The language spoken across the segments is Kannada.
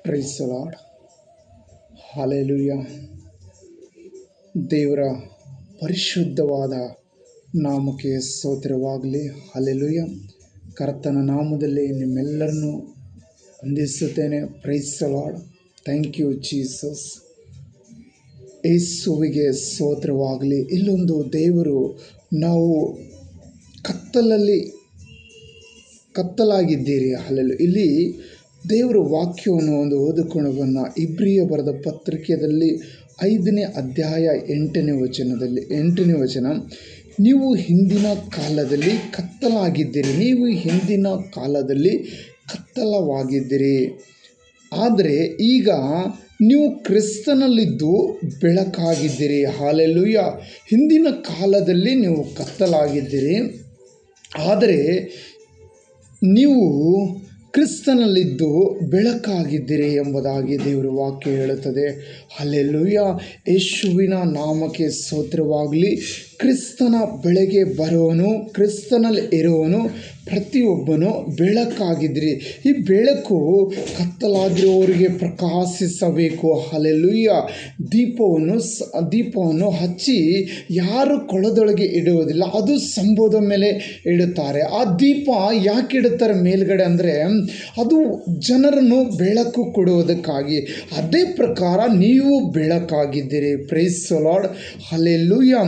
Price the lord. ಹಲ್ಲೆಲೂಯಾ. ದೇವರ ಪರಿಶುದ್ಧವಾದ ನಾಮಕ್ಕೆ ಸ್ತೋತ್ರವಾಗಲಿ. ಹಲ್ಲೆಲೂಯಾ. ಕರ್ತನ ನಾಮದಲ್ಲಿ ನಿಮ್ಮೆಲ್ಲರನ್ನು ವಂದಿಸುತ್ತೇನೆ. Praise the Lord. Thank you Jesus. ಯೇಸುವಿಗೆ ಸ್ತೋತ್ರವಾಗಲಿ. ಇಲ್ಲೊಂದು ದೇವರು, ನಾವು ಕತ್ತಲಾಗಿದ್ದೀರಿ. ಹಲ್ಲೆಲೂಯಾ. ಇಲ್ಲಿ ದೇವರ ವಾಕ್ಯವನ್ನು ಒಂದು ಓದಿಕೊಂಡು ಬಂದ ಇಬ್ರಿಯ ಬರೆದ ಪತ್ರಿಕೆಯಲ್ಲಿ 5ನೇ ಅಧ್ಯಾಯ 8ನೇ ವಚನ, ನೀವು ಹಿಂದಿನ ಕಾಲದಲ್ಲಿ ಕತ್ತಲವಾಗಿದ್ದೀರಿ, ಆದರೆ ಈಗ ನೀವು ಕ್ರಿಸ್ತನಲ್ಲಿದ್ದು ಬೆಳಕಾಗಿದ್ದೀರಿ. ಹಲ್ಲೆಲೂಯಾ. ಹಿಂದಿನ ಕಾಲದಲ್ಲಿ ನೀವು ಕತ್ತಲಾಗಿದ್ದೀರಿ, ಆದರೆ ನೀವು ಕ್ರಿಸ್ತನಲ್ಲಿದ್ದು ಬೆಳಕಾಗಿದ್ದೀರಿ ಎಂಬುದಾಗಿ ದೇವರ ವಾಕ್ಯ ಹೇಳುತ್ತದೆ. ಹಲ್ಲೆಲೂಯಾ. ಯೇಸುವಿನ ನಾಮಕ್ಕೆ ಸ್ತೋತ್ರವಾಗಲಿ. ಕ್ರಿಸ್ತನ ಬೆಳಗ್ಗೆ ಬರುವನು, ಕ್ರಿಸ್ತನಲ್ಲಿ ಇರುವನು, ಪ್ರತಿಯೊಬ್ಬನು ಬೆಳಕಾಗಿದ್ದೀರಿ. ಈ ಬೆಳಕು ಕತ್ತಲಾಗಿರುವವರಿಗೆ ಪ್ರಕಾಶಿಸಬೇಕು. ಹಲ್ಲೆಲೂಯಾ. ದೀಪವನ್ನು ಹಚ್ಚಿ ಯಾರು ಕೊಳದೊಳಗೆ ಇಡುವುದಿಲ್ಲ, ಅದು ಸ್ತಂಭದ ಮೇಲೆ ಇಡುತ್ತಾರೆ. ಆ ದೀಪ ಯಾಕೆ ಇಡುತ್ತಾರೆ ಮೇಲ್ಗಡೆ ಅಂದರೆ, ಅದು ಜನರನ್ನು ಬೆಳಕು ಕೊಡುವುದಕ್ಕಾಗಿ. ಅದೇ ಪ್ರಕಾರ ನೀವು ಬೆಳಕಾಗಿದ್ದೀರಿ. Praise the lord. ಹಲ್ಲೆಲೂಯಾ.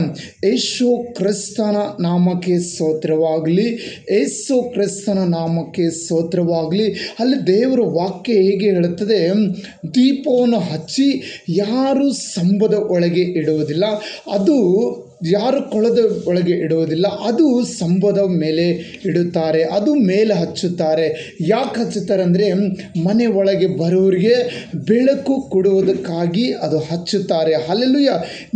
ಯೇಸು ಕ್ರಿಸ್ತನ ನಾಮಕ್ಕೆ ಸ್ತೋತ್ರವಾಗಲಿ. ಯೇಸು ಕ್ರಿಸ್ತನ ನಾಮಕ್ಕೆ ಸ್ತೋತ್ರವಾಗಲಿ. ಅಲ್ಲಿ ದೇವರ ವಾಕ್ಯ ಹೇಗೆ ಹೇಳುತ್ತದೆ, ದೀಪವನ್ನು ಹಚ್ಚಿ ಯಾರು ಸ್ತಂಭದ ಒಳಗೆ ಇಡುವುದಿಲ್ಲ, ಅದು ಯಾರು ಕೊಳದ ಒಳಗೆ ಇಡುವುದಿಲ್ಲ, ಅದು ಸ್ತಂಭದ ಮೇಲೆ ಇಡುತ್ತಾರೆ, ಅದು ಮೇಲೆ ಹಚ್ಚುತ್ತಾರೆ. ಯಾಕೆ ಹಚ್ಚುತ್ತಾರೆ ಅಂದರೆ, ಮನೆ ಒಳಗೆ ಬರೋರಿಗೆ ಬೆಳಕು ಕೊಡುವುದಕ್ಕಾಗಿ ಅದು ಹಚ್ಚುತ್ತಾರೆ. ಹಲ್ಲೆಲೂಯಾ.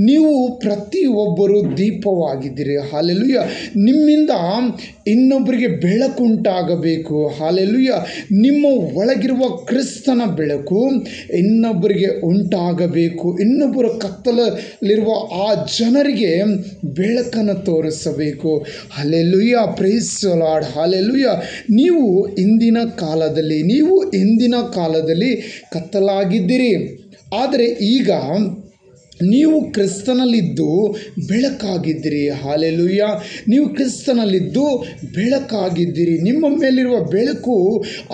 ನೀವು ಪ್ರತಿಯೊಬ್ಬರು ದೀಪವಾಗಿದ್ದೀರಿ. ಹಲ್ಲೆಲೂಯಾ. ನಿಮ್ಮಿಂದ ಇನ್ನೊಬ್ಬರಿಗೆ ಬೆಳಕುಂಟಾಗಬೇಕು. ಹಲ್ಲೆಲೂಯಾ. ನಿಮ್ಮ ಒಳಗಿರುವ ಕ್ರಿಸ್ತನ ಬೆಳಕು ಇನ್ನೊಬ್ಬರಿಗೆ ಉಂಟಾಗಬೇಕು. ಇನ್ನೊಬ್ಬರ ಕತ್ತಲಲ್ಲಿರುವ ಆ ಜನರಿಗೆ ಬೆಳಕನ್ನು ತೋರಿಸಬೇಕು. Hallelujah. Praise the lord. Hallelujah. ನೀವು ಇಂದಿನ ಕಾಲದಲ್ಲಿ ಕತ್ತಲಾಗಿದ್ದೀರಿ, ಆದರೆ ಈಗ ನೀವು ಕ್ರಿಸ್ತನಲ್ಲಿದ್ದು ಬೆಳಕಾಗಿದ್ದೀರಿ. ಹಲ್ಲೆಲೂಯಾ. ನೀವು ಕ್ರಿಸ್ತನಲ್ಲಿದ್ದು ಬೆಳಕಾಗಿದ್ದೀರಿ. ನಿಮ್ಮ ಮೇಲಿರುವ ಬೆಳಕು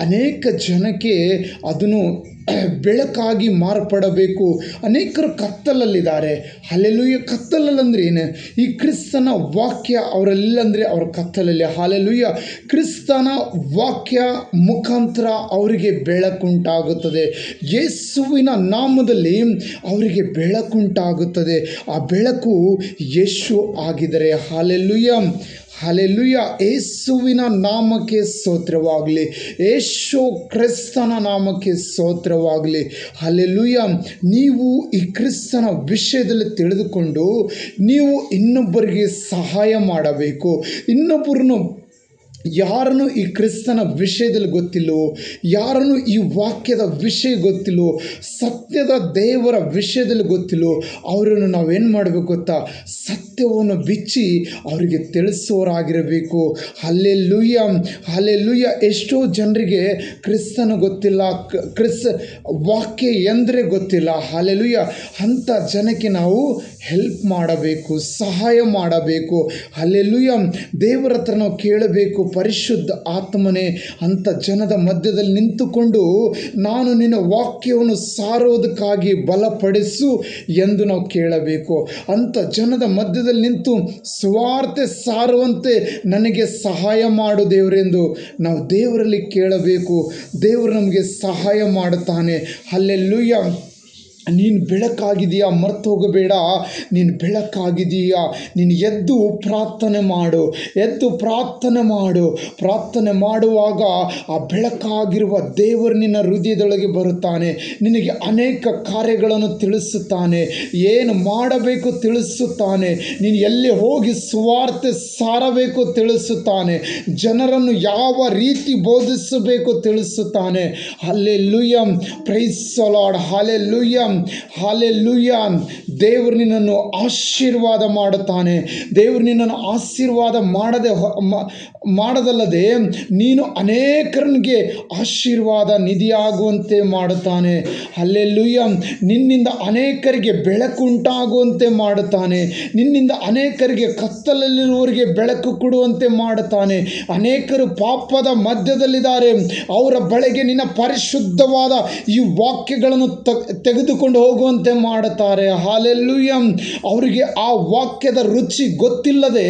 ಅನೇಕ ಜನಕ್ಕೆ ಅದನ್ನು ಬೆಳಕಾಗಿ ಮಾರ್ಪಡಬೇಕು. ಅನೇಕರು ಕತ್ತಲಲ್ಲಿದ್ದಾರೆ. ಹಲ್ಲೆಲೂಯಾ. ಕತ್ತಲಲ್ಲಂದ್ರೆ ಏನು? ಈ ಕ್ರಿಸ್ತನ ವಾಕ್ಯ ಅವರಲ್ಲಿಲ್ಲಂದರೆ ಅವ್ರ ಕತ್ತಲಲ್ಲಿ. ಹಲ್ಲೆಲೂಯಾ. ಕ್ರಿಸ್ತನ ವಾಕ್ಯ ಮುಖಾಂತರ ಅವರಿಗೆ ಬೆಳಕುಂಟಾಗುತ್ತದೆ. ಯೇಸುವಿನ ನಾಮದಲ್ಲಿ ಅವರಿಗೆ ಬೆಳಕುಂಟಾಗುತ್ತದೆ. ಆ ಬೆಳಕು ಯೇಸು ಆಗಿದ್ದಾರೆ. ಹಲ್ಲೆಲೂಯಾ. ಹಲ್ಲೆಲೂಯಾ. ಯೇಸುವಿನ ನಾಮಕ್ಕೆ ಸ್ತೋತ್ರವಾಗಲಿ. ಯೇಸು ಕ್ರಿಸ್ತನ ನಾಮಕ್ಕೆ ಸ್ತೋತ್ರವಾಗಲಿ. ಹಲ್ಲೆಲೂಯಾ. ನೀವು ಈ ಕ್ರಿಸ್ತನ ವಿಷಯದಲ್ಲಿ ತಿಳಿದುಕೊಂಡು ನೀವು ಇನ್ನೊಬ್ಬರಿಗೆ ಸಹಾಯ ಮಾಡಬೇಕು. ಇನ್ನೊಬ್ಬರನ್ನು ಯಾರನ್ನು ಈ ಕ್ರಿಸ್ತನ ವಿಷಯದಲ್ಲಿ ಗೊತ್ತಿಲ್ಲವೋ, ಯಾರನ್ನು ಈ ವಾಕ್ಯದ ವಿಷಯ ಗೊತ್ತಿಲ್ಲವೋ, ಸತ್ಯದ ದೇವರ ವಿಷಯದಲ್ಲಿ ಗೊತ್ತಿಲ್ಲವೋ, ಅವರನ್ನು ನಾವೇನು ಮಾಡಬೇಕು ಗೊತ್ತಾ? ಸತ್ಯವನ್ನು ಬಿಚ್ಚಿ ಅವರಿಗೆ ತಿಳಿಸೋರಾಗಿರಬೇಕು. ಹಲ್ಲೆಲೂಯಾ. ಹಲ್ಲೆಲೂಯಾ. ಎಷ್ಟೋ ಜನರಿಗೆ ಕ್ರಿಸ್ತನ ಗೊತ್ತಿಲ್ಲ, ವಾಕ್ಯ ಎಂದರೆ ಗೊತ್ತಿಲ್ಲ. ಹಲ್ಲೆಲೂಯಾ. ಅಂಥ ಜನಕ್ಕೆ ನಾವು ಹೆಲ್ಪ್ ಮಾಡಬೇಕು, ಸಹಾಯ ಮಾಡಬೇಕು. ಹಲ್ಲೆಲೂಯಾ. ದೇವರ ಹತ್ರ ನಾವು ಕೇಳಬೇಕು, ಪರಿಶುದ್ಧ ಆತ್ಮನೇ, ಅಂಥ ಜನದ ಮಧ್ಯದಲ್ಲಿ ನಿಂತುಕೊಂಡು ನಾನು ನಿನ್ನ ವಾಕ್ಯವನ್ನು ಸಾರೋದಕ್ಕಾಗಿ ಬಲಪಡಿಸು ಎಂದು ನಾವು ಕೇಳಬೇಕು. ಅಂಥ ಜನದ ಮಧ್ಯದಲ್ಲಿ ನಿಂತು ಸುವಾರ್ತೆ ಸಾರುವಂತೆ ನನಗೆ ಸಹಾಯ ಮಾಡು ದೇವರೆಂದು ನಾವು ದೇವರಲ್ಲಿ ಕೇಳಬೇಕು. ದೇವರು ನಮಗೆ ಸಹಾಯ ಮಾಡುತ್ತಾನೆ. ಹಲ್ಲೆಲೂಯಾ. ನೀನು ಬೆಳಕಾಗಿದೆಯಾ? ಮರ್ತು ಹೋಗಬೇಡ. ನೀನು ಬೆಳಕಾಗಿದೆಯಾ? ನೀನು ಎದ್ದು ಪ್ರಾರ್ಥನೆ ಮಾಡು. ಪ್ರಾರ್ಥನೆ ಮಾಡುವಾಗ ಆ ಬೆಳಕಾಗಿರುವ ದೇವರು ನಿನ್ನ ಹೃದಯದೊಳಗೆ ಬರುತ್ತಾನೆ. ನಿನಗೆ ಅನೇಕ ಕಾರ್ಯಗಳನ್ನು ತಿಳಿಸುತ್ತಾನೆ, ಏನು ಮಾಡಬೇಕು ತಿಳಿಸುತ್ತಾನೆ, ನೀನು ಎಲ್ಲಿ ಹೋಗಿ ಸುವಾರ್ತೆ ಸಾರಬೇಕು ತಿಳಿಸುತ್ತಾನೆ, ಜನರನ್ನು ಯಾವ ರೀತಿ ಬೋಧಿಸಬೇಕು ತಿಳಿಸುತ್ತಾನೆ. ಹಲ್ಲೆಲೂಯಾ. Praise the lord. ಹಲ್ಲೆಲೂಯಾ. ಹಾಲೆಲೂಯ. ದೇವರು ನಿನ್ನನ್ನು ಆಶೀರ್ವಾದ ಮಾಡುತ್ತಾನೆ. ದೇವರು ನಿನ್ನನ್ನು ಆಶೀರ್ವಾದ ಮಾಡದಲ್ಲದೆ ನೀನು ಅನೇಕರಿಗೆ ಆಶೀರ್ವಾದ ನಿಧಿಯಾಗುವಂತೆ ಮಾಡುತ್ತಾನೆ. ಹಲ್ಲೆಲೂಯ. ನಿನ್ನಿಂದ ಅನೇಕರಿಗೆ ಬೆಳಕುಂಟಾಗುವಂತೆ ಮಾಡುತ್ತಾನೆ. ನಿನ್ನಿಂದ ಅನೇಕರಿಗೆ ಕತ್ತಲಲ್ಲಿರುವವರಿಗೆ ಬೆಳಕು ಕೊಡುವಂತೆ ಮಾಡುತ್ತಾನೆ. ಅನೇಕರು ಪಾಪದ ಮಧ್ಯದಲ್ಲಿದ್ದಾರೆ, ಅವರ ಬಳಿಗೆ ನಿನ್ನ ಪರಿಶುದ್ಧವಾದ ಈ ವಾಕ್ಯಗಳನ್ನು ತೆಗೆದುಕೊಂಡು ಹೋಗುವಂತೆ ಮಾಡುತ್ತಾರೆ. ಹಾಲೆಲೂಯ. ಅವರಿಗೆ ಆ ವಾಕ್ಯದ ರುಚಿ ಗೊತ್ತಿಲ್ಲದೆ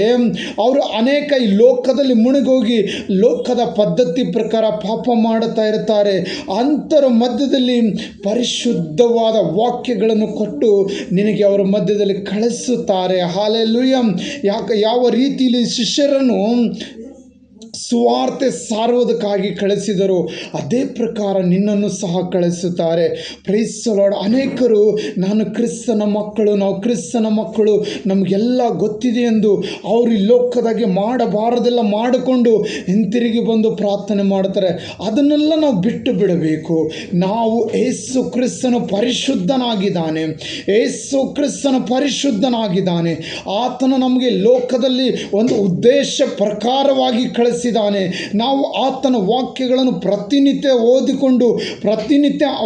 ಅವರು ಅನೇಕ ಈ ಲೋಕದಲ್ಲಿ ಮುಳುಗೋಗಿ ಲೋಕದ ಪದ್ಧತಿ ಪ್ರಕಾರ ಪಾಪ ಮಾಡುತ್ತಾ ಇರ್ತಾರೆ. ಅಂತರ ಮಧ್ಯದಲ್ಲಿ ಪರಿಶುದ್ಧವಾದ ವಾಕ್ಯಗಳನ್ನು ಕೊಟ್ಟು ನಿನಗೆ ಅವರ ಮಧ್ಯದಲ್ಲಿ ಕಳಿಸುತ್ತಾರೆ. ಹಾಲೆಲೂಯ. ಯಾವ ರೀತಿಯಲ್ಲಿ ಶಿಷ್ಯರನ್ನು ಸುವಾರ್ತೆ ಸಾರುವುದಕ್ಕಾಗಿ ಕಳಿಸಿದರು, ಅದೇ ಪ್ರಕಾರ ನಿನ್ನನ್ನು ಸಹ ಕಳಿಸುತ್ತಾರೆ. Price the lord. ಅನೇಕರು ನಾನು ಕ್ರಿಸ್ತನ ಮಕ್ಕಳು, ನಾವು ಕ್ರಿಸ್ತನ ಮಕ್ಕಳು, ನಮಗೆಲ್ಲ ಗೊತ್ತಿದೆ ಎಂದು ಅವರು ಈ ಲೋಕದಾಗೆ ಮಾಡಬಾರದೆಲ್ಲ ಮಾಡಿಕೊಂಡು ಹಿಂತಿರುಗಿ ಬಂದು ಪ್ರಾರ್ಥನೆ ಮಾಡ್ತಾರೆ. ಅದನ್ನೆಲ್ಲ ನಾವು ಬಿಟ್ಟು ಬಿಡಬೇಕು. ನಾವು ಯೇಸು ಕ್ರಿಸ್ತನು ಪರಿಶುದ್ಧನಾಗಿದ್ದಾನೆ. ಯೇಸು ಕ್ರಿಸ್ತನು ಪರಿಶುದ್ಧನಾಗಿದ್ದಾನೆ. ಆತನು ನಮಗೆ ಲೋಕದಲ್ಲಿ ಒಂದು ಉದ್ದೇಶ ಪ್ರಕಾರವಾಗಿ ಕಳಿಸಿದ್ದಾನೆ. ನಾವು ಆತನ ವಾಕ್ಯಗಳನ್ನು ಪ್ರತಿನಿತ್ಯ ಓದಿಕೊಂಡು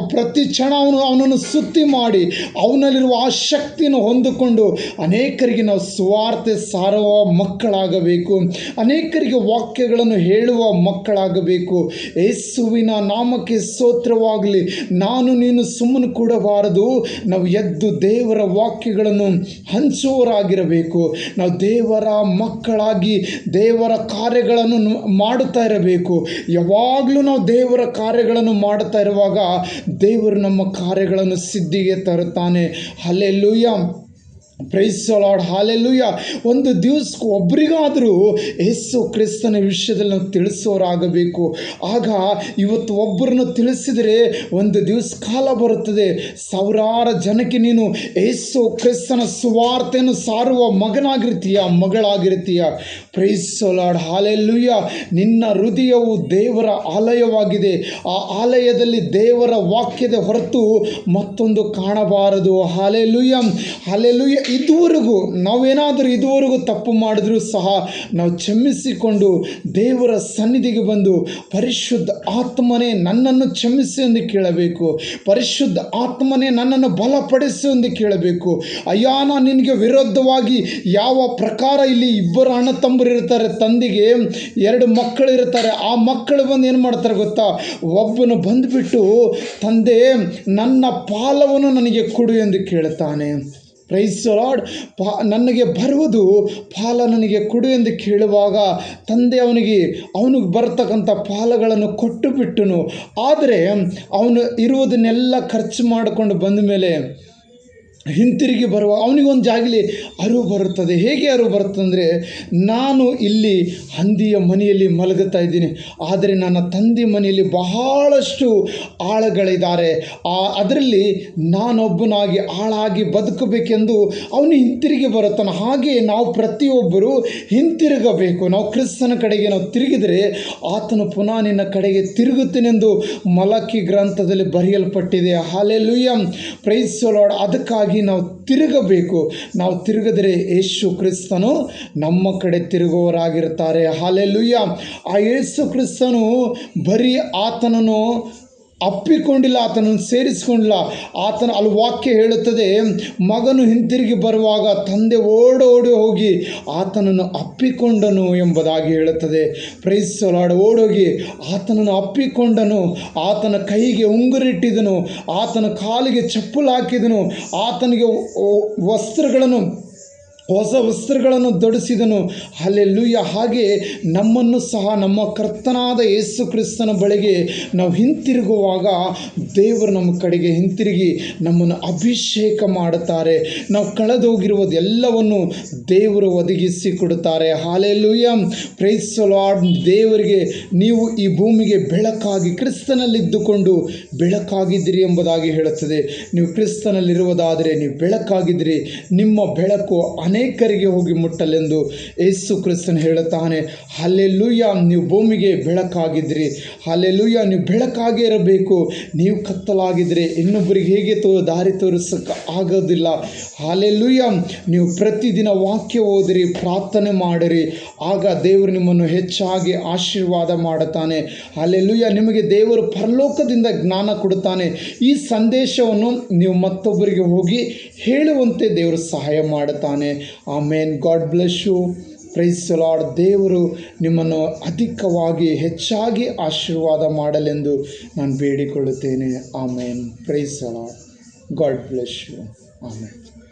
ಪ್ರತಿ ಕ್ಷಣ ಅವನನ್ನು ಸ್ತುತಿ ಮಾಡಿ ಅವನಲ್ಲಿರುವ ಆ ಶಕ್ತಿಯನ್ನು ಹೊಂದಿಕೊಂಡು ಅನೇಕರಿಗೆ ನಾವು ಸುವಾರ್ತೆ ಸಾರುವ ಮಕ್ಕಳಾಗಬೇಕು. ಅನೇಕರಿಗೆ ವಾಕ್ಯಗಳನ್ನು ಹೇಳುವ ಮಕ್ಕಳಾಗಬೇಕು. ಯೇಸುವಿನ ನಾಮಕ್ಕೆ ಸ್ತೋತ್ರವಾಗಲಿ. ನಾನು ನೀನು ಸುಮ್ಮನೆ ಕೂಡಬಾರದು. ನಾವು ಎದ್ದು ದೇವರ ವಾಕ್ಯಗಳನ್ನು ಹಂಚುವವರಾಗಿರಬೇಕು. ನಾವು ದೇವರ ಮಕ್ಕಳಾಗಿ ದೇವರ ಕಾರ್ಯಗಳನ್ನು ಮಾಡುತ್ತಾ ಇರಬೇಕು. ಯಾವಾಗಲೂ ನಾವು ದೇವರ ಕಾರ್ಯಗಳನ್ನು ಮಾಡುತ್ತಾ ಇರುವಾಗ ದೇವರು ನಮ್ಮ ಕಾರ್ಯಗಳನ್ನು ಸಿದ್ಧಿಗೆ ತರುತ್ತಾನೆ. ಹಲ್ಲೆಲೂಯಾ. Praise the Lord. ಹಾಲೆಲೂಯ. ಒಂದು ದಿವಸಕ್ಕೆ ಒಬ್ಬರಿಗಾದರೂ ಯೇಸು ಕ್ರಿಸ್ತನ ವಿಷಯದಲ್ಲಿ ನಾವು ತಿಳಿಸೋರಾಗಬೇಕು. ಆಗ ಇವತ್ತು ಒಬ್ಬರನ್ನು ತಿಳಿಸಿದರೆ ಒಂದು ದಿವಸ ಕಾಲ ಬರುತ್ತದೆ, ಸಾವಿರಾರು ಜನಕ್ಕೆ ನೀನು ಯೇಸು ಕ್ರಿಸ್ತನ ಸುವಾರ್ತೆಯನ್ನು ಸಾರುವ ಮಗನಾಗಿರ್ತೀಯ, ಮಗಳಾಗಿರ್ತೀಯ. Praise the Lord. ಹಾಲೆಲೂಯ. ನಿನ್ನ ಹೃದಯವು ದೇವರ ಆಲಯವಾಗಿದೆ. ಆ ಆಲಯದಲ್ಲಿ ದೇವರ ವಾಕ್ಯದ ಹೊರತು ಮತ್ತೊಂದು ಕಾಣಬಾರದು. ಹಾಲೆಲೂಯ. ಹಾಲೆಲೂಯ. ಇದುವರೆಗೂ ತಪ್ಪು ಮಾಡಿದ್ರೂ ಸಹ ನಾವು ಕ್ಷಮಿಸಿಕೊಂಡು ದೇವರ ಸನ್ನಿಧಿಗೆ ಬಂದು ಪರಿಶುದ್ಧ ಆತ್ಮನೇ ನನ್ನನ್ನು ಕ್ಷಮಿಸಿ ಎಂದು ಕೇಳಬೇಕು. ಪರಿಶುದ್ಧ ಆತ್ಮನೇ ನನ್ನನ್ನು ಬಲಪಡಿಸು ಎಂದು ಕೇಳಬೇಕು. ಅಯ್ಯ, ನಾನು ನಿನಗೆ ವಿರುದ್ಧವಾಗಿ ಯಾವ ಪ್ರಕಾರ ಇಲ್ಲಿ ಇಬ್ಬರು ಅಣ್ಣ ತಮ್ಮರು ಇರ್ತಾರೆ, ತಂದೆಗೆ 2 ಮಕ್ಕಳು ಇರ್ತಾರೆ. ಆ ಮಕ್ಕಳು ಬಂದು ಏನು ಮಾಡ್ತಾರೆ ಗೊತ್ತಾ? ಒಬ್ಬನು ಬಂದುಬಿಟ್ಟು ತಂದೆ ನನ್ನ ಪಾಲವನ್ನು ನನಗೆ ಕೊಡು ಎಂದು ಕೇಳುತ್ತಾನೆ. Praise the lord. ನನಗೆ ಬರುವುದು ಪಾಲ ನನಗೆ ಕೊಡು ಎಂದು ಕೇಳುವಾಗ ತಂದೆ ಅವನಿಗೆ ಬರ್ತಕ್ಕಂಥ ಪಾಲಗಳನ್ನು ಕೊಟ್ಟು ಬಿಟ್ಟನು. ಆದರೆ ಅವನು ಇರುವುದನ್ನೆಲ್ಲ ಖರ್ಚು ಮಾಡಿಕೊಂಡು ಬಂದ ಮೇಲೆ ಹಿಂತಿರುಗಿ ಬರುವ ಅವನಿಗೊಂದು ಜಾಗಲಿ ಅರಿವು ಬರುತ್ತದೆ. ಹೇಗೆ ಅರಿವು ಬರುತ್ತಂದರೆ, ನಾನು ಇಲ್ಲಿ ಹಂದಿಯ ಮನೆಯಲ್ಲಿ ಮಲಗುತ್ತಾ ಇದ್ದೀನಿ, ಆದರೆ ನನ್ನ ತಂದೆ ಮನೆಯಲ್ಲಿ ಬಹಳಷ್ಟು ಆಳುಗಳಿದ್ದಾರೆ. ಅದರಲ್ಲಿ ನಾನೊಬ್ಬನಾಗಿ ಆಳಾಗಿ ಬದುಕಬೇಕೆಂದು ಅವನು ಹಿಂತಿರುಗಿ ಬರುತ್ತಾನೆ. ಹಾಗೆ ನಾವು ಪ್ರತಿಯೊಬ್ಬರು ಹಿಂತಿರುಗಬೇಕು. ನಾವು ಕ್ರಿಸ್ತನ ಕಡೆಗೆ ನಾವು ತಿರುಗಿದರೆ ಆತನು ಪುನಃ ನಿನ್ನ ಕಡೆಗೆ ತಿರುಗುತ್ತೇನೆಂದು ಮಲಕಿ ಗ್ರಂಥದಲ್ಲಿ ಬರೆಯಲ್ಪಟ್ಟಿದೆ. ಹಾಲೆಲೂಯಾ. Praise the lord. ಅದಕ್ಕಾಗಿ ನಾವು ತಿರುಗಬೇಕು. ನಾವು ತಿರುಗಿದರೆ ಯೇಸು ಕ್ರಿಸ್ತನು ನಮ್ಮ ಕಡೆ ತಿರುಗುವವರಾಗಿರ್ತಾರೆ. ಹಾಲೆಲೂಯಾ. ಆ ಯೇಸು ಕ್ರಿಸ್ತನು ಬರೀ ಆತನನ್ನು ಅಪ್ಪಿಕೊಂಡಿಲ್ಲ, ಆತನನ್ನು ಸೇರಿಸಿಕೊಂಡಿಲ್ಲ. ಅಲ್ಲಿ ವಾಕ್ಯ ಹೇಳುತ್ತದೆ, ಮಗನು ಹಿಂತಿರುಗಿ ಬರುವಾಗ ತಂದೆ ಓಡೋಡಿ ಹೋಗಿ ಆತನನ್ನು ಅಪ್ಪಿಕೊಂಡನು ಎಂಬುದಾಗಿ ಹೇಳುತ್ತದೆ. Price the lord. ಓಡೋಗಿ ಆತನನ್ನು ಅಪ್ಪಿಕೊಂಡನು, ಆತನ ಕೈಗೆ ಉಂಗುರಿಟ್ಟಿದನು, ಆತನ ಕಾಲಿಗೆ ಚಪ್ಪಲು ಹಾಕಿದನು, ಆತನಿಗೆ ಹೊಸ ವಸ್ತ್ರಗಳನ್ನು ತೊಡಿಸಿದನು. ಹಲ್ಲೆಲೂಯ. ಹಾಗೆ ನಮ್ಮನ್ನು ಸಹ ನಮ್ಮ ಕರ್ತನಾದ ಯೇಸು ಕ್ರಿಸ್ತನ ಬಳಿಗೆ ನಾವು ಹಿಂತಿರುಗುವಾಗ ದೇವರು ನಮ್ಮ ಕಡೆಗೆ ಹಿಂತಿರುಗಿ ನಮ್ಮನ್ನು ಅಭಿಷೇಕ ಮಾಡುತ್ತಾರೆ. ನಾವು ಕಳೆದೋಗಿರುವುದೆಲ್ಲವನ್ನು ದೇವರು ಒದಗಿಸಿ ಕೊಡುತ್ತಾರೆ. ಹಾಲೆಲೂಯ. Praise the lord. ದೇವರಿಗೆ ನೀವು ಈ ಭೂಮಿಗೆ ಬೆಳಕಾಗಿ ಕ್ರಿಸ್ತನಲ್ಲಿದ್ದುಕೊಂಡು ಬೆಳಕಾಗಿದ್ದೀರಿ ಎಂಬುದಾಗಿ ಹೇಳುತ್ತದೆ. ನೀವು ಕ್ರಿಸ್ತನಲ್ಲಿರುವುದಾದರೆ ನೀವು ಬೆಳಕಾಗಿದ್ದೀರಿ. ನಿಮ್ಮ ಬೆಳಕು ಅನೇಕರಿಗೆ ಹೋಗಿ ಮುಟ್ಟಲೆಂದು ಯೇಸು ಕ್ರಿಸ್ತನು ಹೇಳುತ್ತಾನೆ. ಹಲ್ಲೆಲೂಯ, ನೀವು ಭೂಮಿಗೆ ಬೆಳಕಾಗಿದ್ರಿ. ಹಲ್ಲೆಲೂಯ, ನೀವು ಬೆಳಕಾಗೇ ಇರಬೇಕು. ನೀವು ಕತ್ತಲಾಗಿದ್ದರೆ ಇನ್ನೊಬ್ಬರಿಗೆ ಹೇಗೆ ದಾರಿ ತೋರಿಸೋಕ್ಕೆ ಆಗೋದಿಲ್ಲ. ಹಲ್ಲೆಲೂಯ, ನೀವು ಪ್ರತಿದಿನ ವಾಕ್ಯ ಓದಿರಿ, ಪ್ರಾರ್ಥನೆ ಮಾಡಿರಿ, ಆಗ ದೇವರು ನಿಮ್ಮನ್ನು ಹೆಚ್ಚಾಗಿ ಆಶೀರ್ವಾದ ಮಾಡುತ್ತಾನೆ. ಹಲ್ಲೆಲೂಯ, ನಿಮಗೆ ದೇವರು ಪರಲೋಕದಿಂದ ಜ್ಞಾನ ಕೊಡುತ್ತಾನೆ. ಈ ಸಂದೇಶವನ್ನು ನೀವು ಮತ್ತೊಬ್ಬರಿಗೆ ಹೋಗಿ ಹೇಳುವಂತೆ ದೇವರು ಸಹಾಯ ಮಾಡುತ್ತಾನೆ. ಆಮೇನ್. God bless you. Praise the Lord. ದೇವರು ನಿಮ್ಮನ್ನು ಅಧಿಕವಾಗಿ ಹೆಚ್ಚಾಗಿ ಆಶೀರ್ವಾದ ಮಾಡಲೆಂದು ನಾನು ಬೇಡಿಕೊಳ್ಳುತ್ತೇನೆ. ಆಮೇನ್. Praise the Lord. God bless you. Amen.